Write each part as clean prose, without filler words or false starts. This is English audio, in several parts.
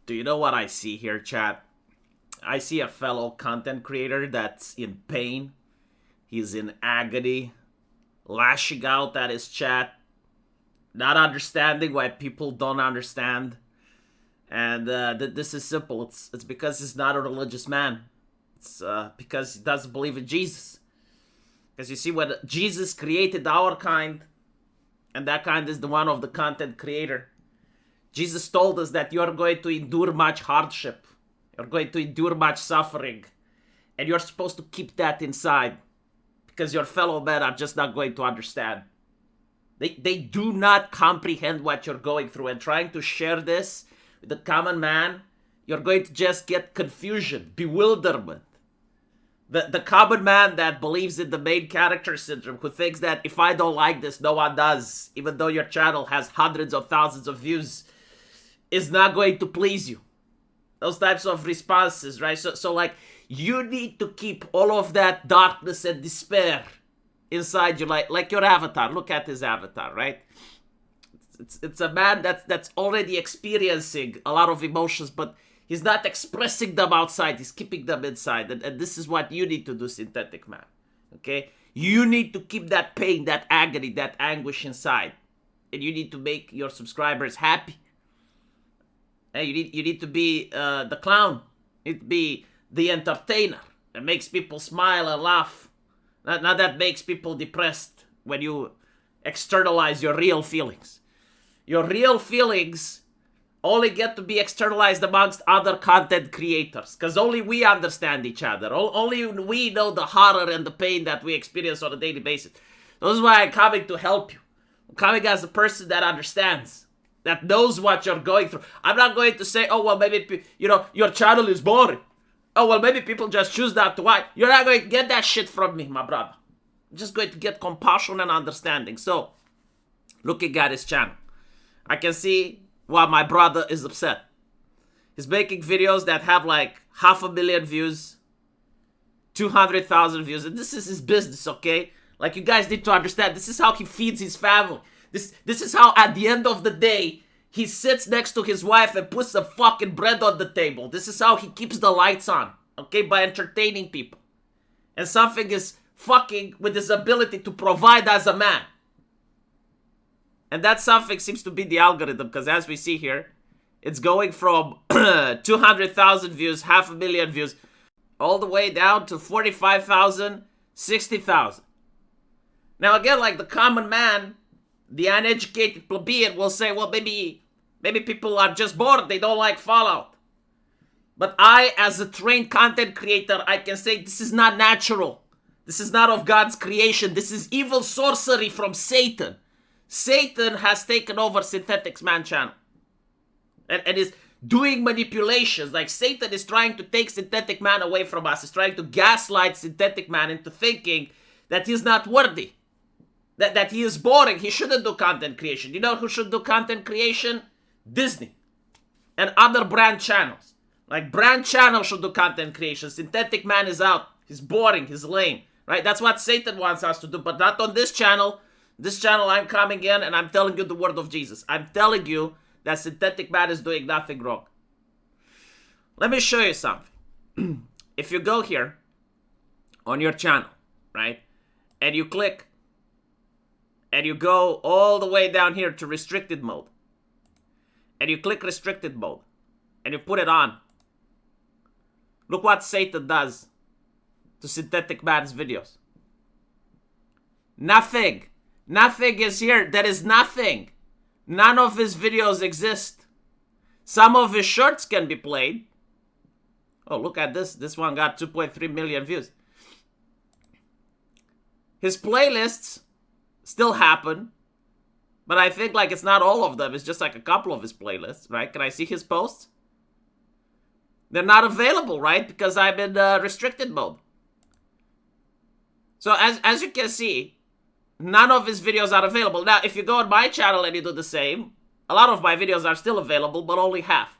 Do you know what I see here, chat? I see a fellow content creator that's in pain. He's in agony, lashing out at his chat, not understanding why people don't understand. And this is simple. It's because he's not a religious man. It's because he doesn't believe in Jesus. Because you see, when Jesus created our kind, and that kind is the one of the content creator, Jesus told us that you're going to endure much hardship. You're going to endure much suffering. And you're supposed to keep that inside. Because your fellow men are just not going to understand. They do not comprehend what you're going through. And trying to share this with the common man, you're going to just get confusion, bewilderment. The common man that believes in the main character syndrome, who thinks that if I don't like this, no one does, even though your channel has hundreds of thousands of views, is not going to please you. Those types of responses, right? So like, you need to keep all of that darkness and despair inside you, like your avatar. Look at his avatar, right? It's a man that's already experiencing a lot of emotions, but he's not expressing them outside. He's keeping them inside. And this is what you need to do, synthetic man. Okay? You need to keep that pain, that agony, that anguish inside. And you need to make your subscribers happy. And you need to be the clown. You need to be the entertainer that makes people smile and laugh. Not that makes people depressed when you externalize your real feelings. Your real feelings only get to be externalized amongst other content creators, because only we understand each other. Only we know the horror and the pain that we experience on a daily basis. This is why I'm coming to help you. I'm coming as a person that understands, that knows what you're going through. I'm not going to say, oh, well, maybe, your channel is boring. Oh, well, maybe people just choose not to watch. You're not going to get that shit from me, my brother. I'm just going to get compassion and understanding. So, looking at his channel, I can see why my brother is upset. He's making videos that have like 500,000 views, 200,000 views, and this is his business, okay? Like, you guys need to understand, this is how he feeds his family. This is how, at the end of the day, he sits next to his wife and puts some fucking bread on the table. This is how he keeps the lights on, okay? By entertaining people. And something is fucking with his ability to provide as a man. And that something seems to be the algorithm, because as we see here, it's going from 200,000 views, 500,000 views, all the way down to 45,000, 60,000. Now again, like the common man, the uneducated plebeian will say, well, maybe people are just bored, they don't like Fallout. But I, as a trained content creator, I can say this is not natural. This is not of God's creation. This is evil sorcery from Satan. Satan has taken over Synthetic's Man channel. And is doing manipulations. Like, Satan is trying to take Synthetic Man away from us. He's trying to gaslight Synthetic Man into thinking that he's not worthy. That he is boring. He shouldn't do content creation. You know who should do content creation? Disney. And other brand channels. Like, brand channel should do content creation. Synthetic Man is out. He's boring. He's lame. Right? That's what Satan wants us to do. But not on this channel. This channel, I'm coming in and I'm telling you the word of Jesus. I'm telling you that Synthetic Man is doing nothing wrong. Let me show you something. If you go here on your channel, right? And you click and you go all the way down here to restricted mode. And you click restricted mode. And you put it on. Look what Satan does to Synthetic Man's videos. Nothing. Nothing is here. There is nothing. None of his videos exist. Some of his shorts can be played. Oh, look at this. This one got 2.3 million views. His playlists still happen. But I think like it's not all of them. It's just like a couple of his playlists, right? Can I see his posts? They're not available, right? Because I'm in restricted mode. So as you can see, none of his videos are available. Now, if you go on my channel and you do the same, a lot of my videos are still available, but only half.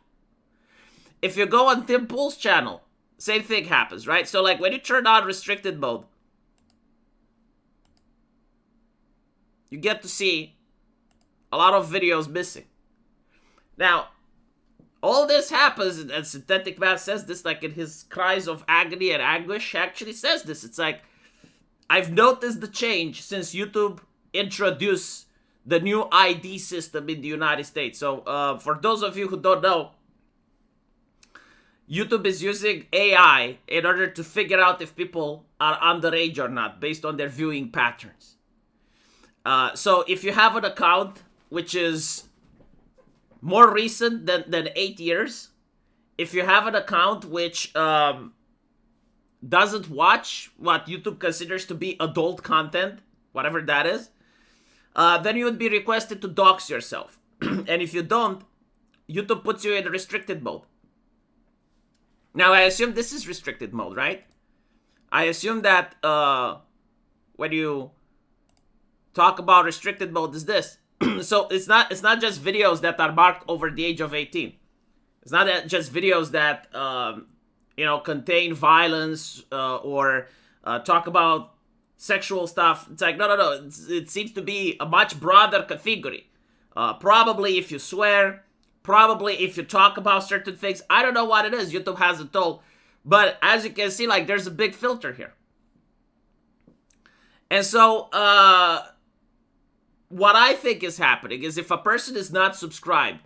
If you go on Tim Pool's channel, same thing happens, right? So like when you turn on restricted mode, you get to see a lot of videos missing. Now, All this happens, and Synthetic Man says this like in his cries of agony and anguish, actually says this. It's like, I've noticed the change since YouTube introduced the new ID system in the United States. So for those of you who don't know, YouTube is using AI in order to figure out if people are underage or not based on their viewing patterns. So if you have an account which is more recent than 8 years, if you have an account which doesn't watch what YouTube considers to be adult content, whatever that is, then you would be requested to dox yourself. And if you don't, YouTube puts you in restricted mode. Now, I assume this is restricted mode, right? I assume that when you talk about restricted mode is this. So it's not just videos that are marked over the age of 18. It's not just videos that contain violence or talk about sexual stuff. It's like, no. It seems to be a much broader category. Probably if you swear, probably if you talk about certain things. I don't know what it is. YouTube hasn't told. But as you can see, like, there's a big filter here. And so what I think is happening is if a person is not subscribed,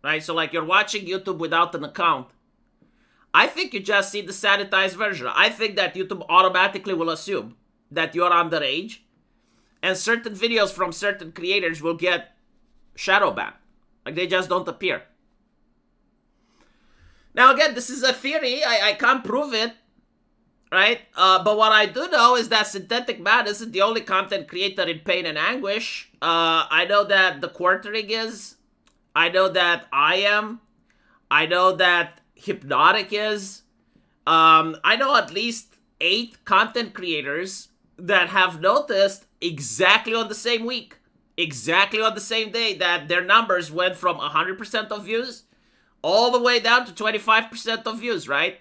right? So like you're watching YouTube without an account, I think you just see the sanitized version. I think that YouTube automatically will assume that you're underage, and certain videos from certain creators will get shadow banned. Like, they just don't appear. Now again, this is a theory. I can't prove it, right? But what I do know is that Synthetic Man isn't the only content creator in pain and anguish. I know that The Quartering is. I know that I am. I know that Hypnotic is. I know at least 8 content creators that have noticed exactly on the same week, exactly on the same day, that their numbers went from 100% of views all the way down to 25% of views, right?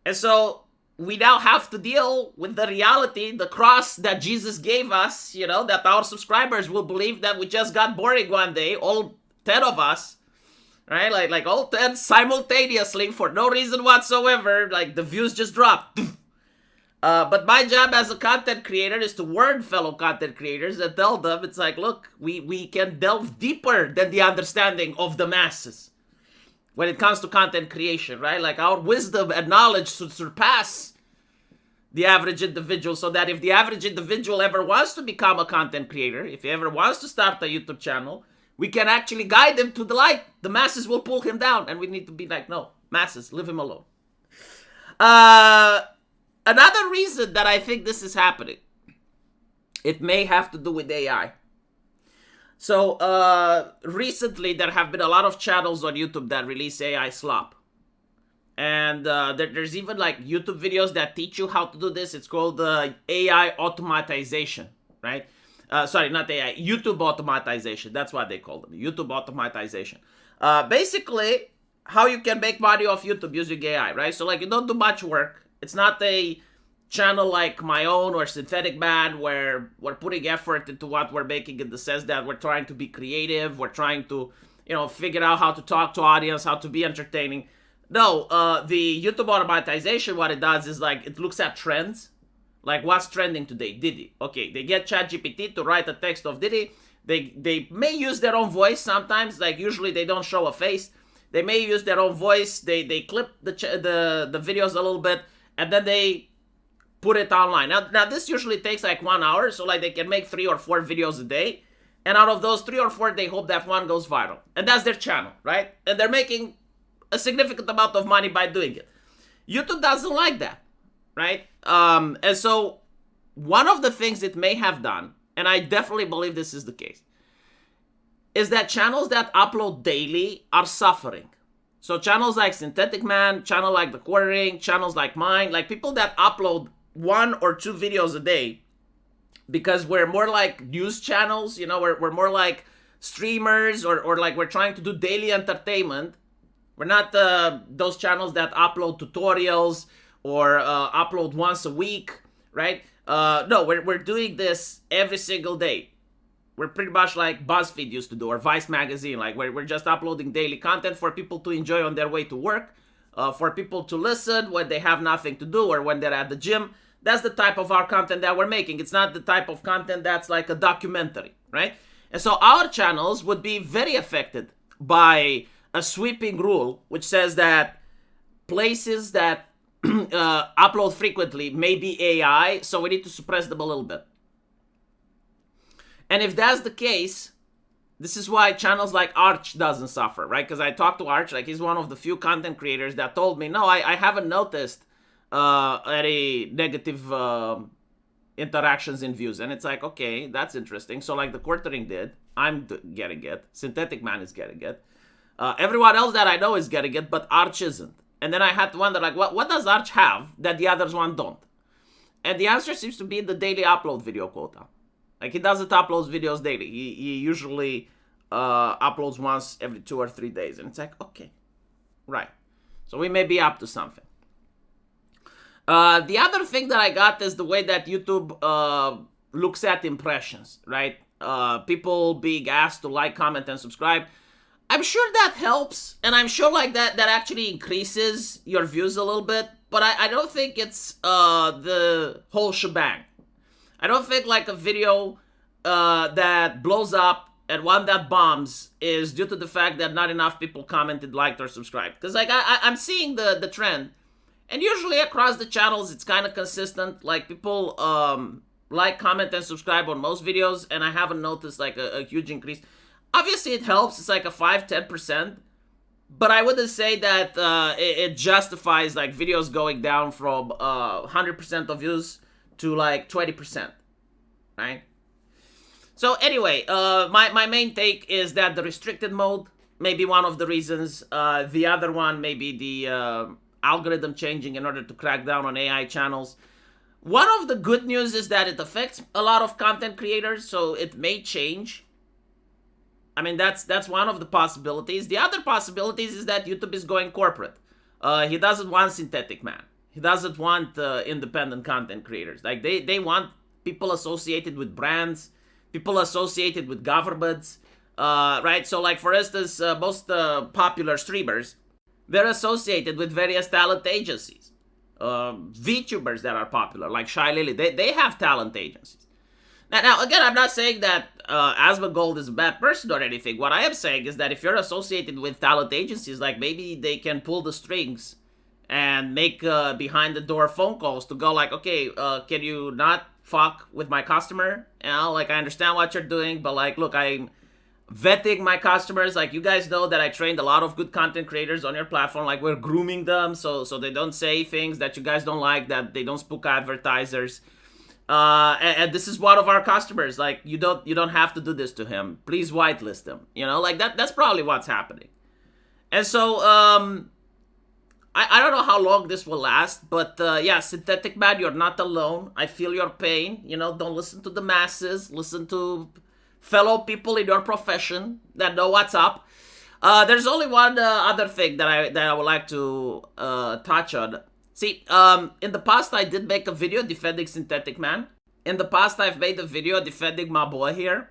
And so we now have to deal with the reality, the cross that Jesus gave us, that our subscribers will believe that we just got boring one day, all 10 of us, right? Like all 10 simultaneously for no reason whatsoever, like the views just dropped. But my job as a content creator is to warn fellow content creators and tell them, it's like, look, we can delve deeper than the understanding of the masses when it comes to content creation, right? Like, our wisdom and knowledge should surpass the average individual, so that if the average individual ever wants to become a content creator, if he ever wants to start a YouTube channel, we can actually guide him to the light. The masses will pull him down, and we need to be like, no, masses, leave him alone. Another reason that I think this is happening, it may have to do with AI. So recently there have been a lot of channels on YouTube that release AI slop. And there's even like YouTube videos that teach you how to do this. It's called AI automatization, right? Sorry, not AI, YouTube automatization. That's what they call them, YouTube automatization. Basically, how you can make money off YouTube using AI, right? So like, you don't do much work. It's not a channel like my own or Synthetic Man where we're putting effort into what we're making, in the sense that we're trying to be creative. We're trying to, figure out how to talk to audience, how to be entertaining. No, the YouTube automatization, what it does is like, it looks at trends. Like, what's trending today? Diddy. Okay, they get ChatGPT to write a text of Diddy. They may use their own voice sometimes. Like, usually they don't show a face. They may use their own voice. They clip the videos a little bit, and then they put it online. Now this usually takes like 1 hour, so like they can make 3 or 4 videos a day, and out of those 3 or 4, they hope that one goes viral, and that's their channel, right? And they're making a significant amount of money by doing it. YouTube doesn't like that, right? And so one of the things it may have done, and I definitely believe this is the case, is that channels that upload daily are suffering. So channels like Synthetic Man, channel like The Quartering, channels like mine, like people that upload 1 or 2 videos a day, because we're more like news channels, we're more like streamers, or like we're trying to do daily entertainment. We're not those channels that upload tutorials or upload once a week, right? No, we're doing this every single day. We're pretty much like BuzzFeed used to do, or Vice magazine. Like we're just uploading daily content for people to enjoy on their way to work, for people to listen when they have nothing to do or when they're at the gym. That's the type of our content that we're making. It's not the type of content that's like a documentary, right? And so our channels would be very affected by a sweeping rule which says that places that upload frequently may be AI, so we need to suppress them a little bit. And if that's the case, this is why channels like Arch doesn't suffer, right? Because I talked to Arch, like he's one of the few content creators that told me, no, I haven't noticed any negative interactions in views. And it's like, okay, that's interesting. So like the quartering did, I'm getting it. Synthetic Man is getting it. Everyone else that I know is getting it, but Arch isn't. And then I had to wonder, like, what does Arch have that the others one don't? And the answer seems to be the daily upload video quota. Like, he doesn't upload videos daily. He usually uploads once every 2 or 3 days. And it's like, okay, right. So we may be up to something. The other thing that I got is the way that YouTube looks at impressions, right? People being asked to like, comment, and subscribe. I'm sure that helps, and I'm sure like that actually increases your views a little bit, but I don't think it's the whole shebang. I don't think like a video that blows up and one that bombs is due to the fact that not enough people commented, liked, or subscribed. Because like I'm seeing the trend, and usually across the channels it's kind of consistent. Like people like, comment, and subscribe on most videos, and I haven't noticed like a huge increase. Obviously, it helps. It's like a 5-10%. But I wouldn't say that it justifies like videos going down from 100% of views to like 20%. Right? So anyway, my main take is that the restricted mode may be one of the reasons. The other one may be the algorithm changing in order to crack down on AI channels. One of the good news is that it affects a lot of content creators, so it may change. I mean, that's one of the possibilities. The other possibilities is that YouTube is going corporate. He doesn't want Synthetic Man. He doesn't want independent content creators. Like, they want people associated with brands, people associated with governments, right? So, like, for instance, most popular streamers, they're associated with various talent agencies. VTubers that are popular, like Shy Lily, they have talent agencies. Now, again, I'm not saying that Asmongold is a bad person or anything. What I am saying is that if you're associated with talent agencies, like maybe they can pull the strings and make behind-the-door phone calls to go like, okay, can you not fuck with my customer? You know, like, I understand what you're doing, but like, look, I'm vetting my customers. Like, you guys know that I trained a lot of good content creators on your platform. Like, we're grooming them so they don't say things that you guys don't like, that they don't spook advertisers. And this is one of our customers. Like, you don't have to do this to him. Please whitelist him. You know, like that's probably what's happening. And so, I don't know how long this will last, but yeah, Synthetic Man, you're not alone. I feel your pain. You know, don't listen to the masses. Listen to fellow people in your profession that know what's up. There's only one other thing that I would like to touch on. See, in the past, I did make a video defending Synthetic Man. In the past, I've made a video defending my boy here.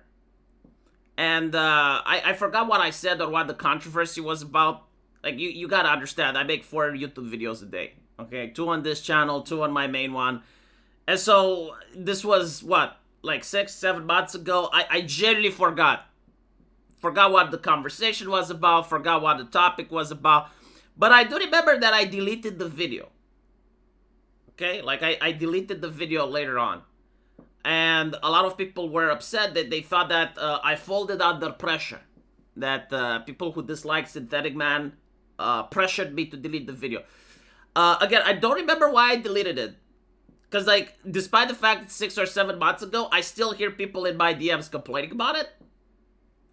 And I forgot what I said or what the controversy was about. Like, you gotta understand, I make 4 YouTube videos a day. Okay, 2 on this channel, 2 on my main one. And so, this was, what, like 6-7 months ago? I genuinely forgot. Forgot what the conversation was about, forgot what the topic was about. But I do remember that I deleted the video. Okay, like I deleted the video later on. And a lot of people were upset that they thought that I folded under pressure. That people who dislike Synthetic Man pressured me to delete the video. Again, I don't remember why I deleted it. Because, like, despite the fact that 6 or 7 months ago, I still hear people in my DMs complaining about it.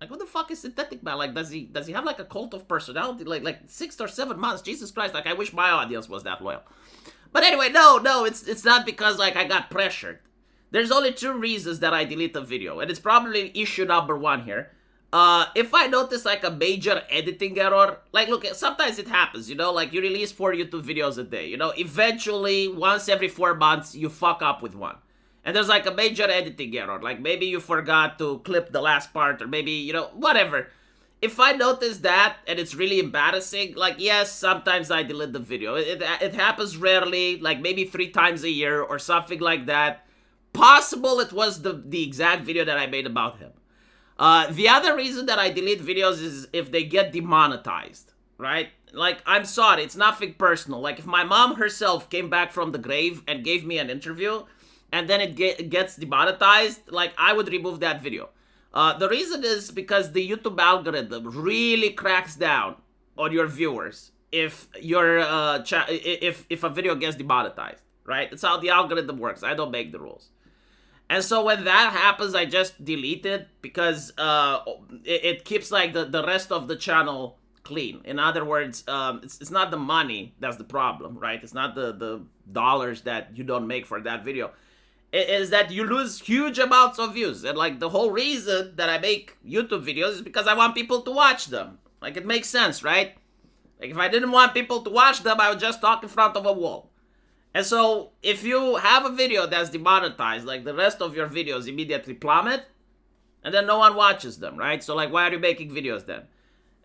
Like, what the fuck is Synthetic Man? Like, does he have, like, a cult of personality? Like 6 or 7 months? Jesus Christ, like, I wish my audience was that loyal. But anyway, no, it's not because, like, I got pressured. There's only 2 reasons that I delete the video, and it's probably issue number 1 here. If I notice, like, a major editing error, like, look, sometimes it happens, you know, like, you release 4 YouTube videos a day, you know, eventually, once every 4 months, you fuck up with one. and there's like a major editing error, like maybe you forgot to clip the last part, or maybe, you know, whatever. If I notice that and it's really embarrassing, like, yes, sometimes I delete the video. It happens rarely, like maybe 3 times a year or something like that. Possible it was the exact video that I made about him. The other reason that I delete videos is if they get demonetized, right? Like, I'm sorry, it's nothing personal. Like, if my mom herself came back from the grave and gave me an interview, and then it gets demonetized, like, I would remove that video. The reason is because the YouTube algorithm really cracks down on your viewers if your if a video gets demonetized, right? That's how the algorithm works. I don't make the rules. And so when that happens, I just delete it because it keeps like the rest of the channel clean. In other words, it's not the money that's the problem, right? It's not the dollars that you don't make for that video. It is that you lose huge amounts of views. And like the whole reason that I make YouTube videos is because I want people to watch them. Like, it makes sense, right? Like, if I didn't want people to watch them, I would just talk in front of a wall. And so, if you have a video that's demonetized, like, the rest of your videos immediately plummet, and then no one watches them, right? So, like, why are you making videos then?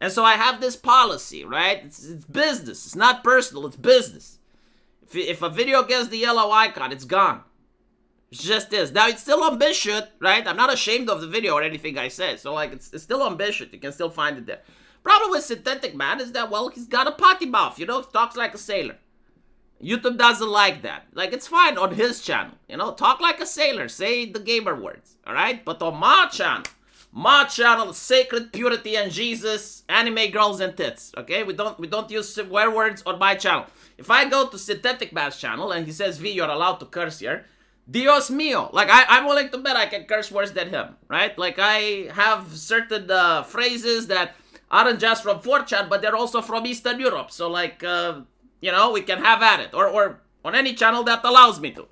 And so I have this policy, right? It's business. It's not personal. It's business. If a video gets the yellow icon, it's gone. It just is. Now, it's still on Bishop, right? I'm not ashamed of the video or anything I said. So, like, it's still on Bishop. You can still find it there. Problem with Synthetic Man is that, well, he's got a potty mouth, you know? He talks like a sailor. YouTube doesn't like that. Like, it's fine on his channel, you know? Talk like a sailor. Say the gamer words, all right? But on my channel, sacred purity and Jesus, anime girls and tits, okay? We don't use swear words on my channel. If I go to Synthetic Man's channel and he says, V, you're allowed to curse here, Dios mío. Like, I'm willing to bet I can curse worse than him, right? Like, I have certain phrases that aren't just from 4chan, but they're also from Eastern Europe. So, like, you know, we can have at it. Or on any channel that allows me to.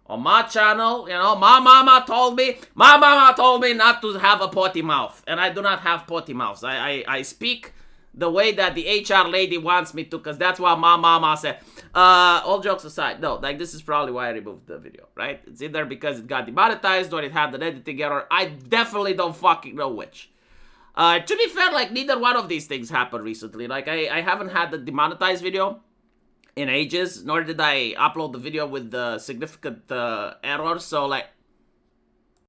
On my channel, you know, my mama told me not to have a potty mouth. And I do not have potty mouths. I speak the way that the HR lady wants me to, because that's what my mama said. All jokes aside, no, like, this is probably why I removed the video, right? It's either because it got demonetized or it had an editing error. I definitely don't fucking know which. To be fair, like, neither one of these things happened recently. Like, I haven't had the demonetized video in ages, nor did I upload the video with the significant errors. So, like,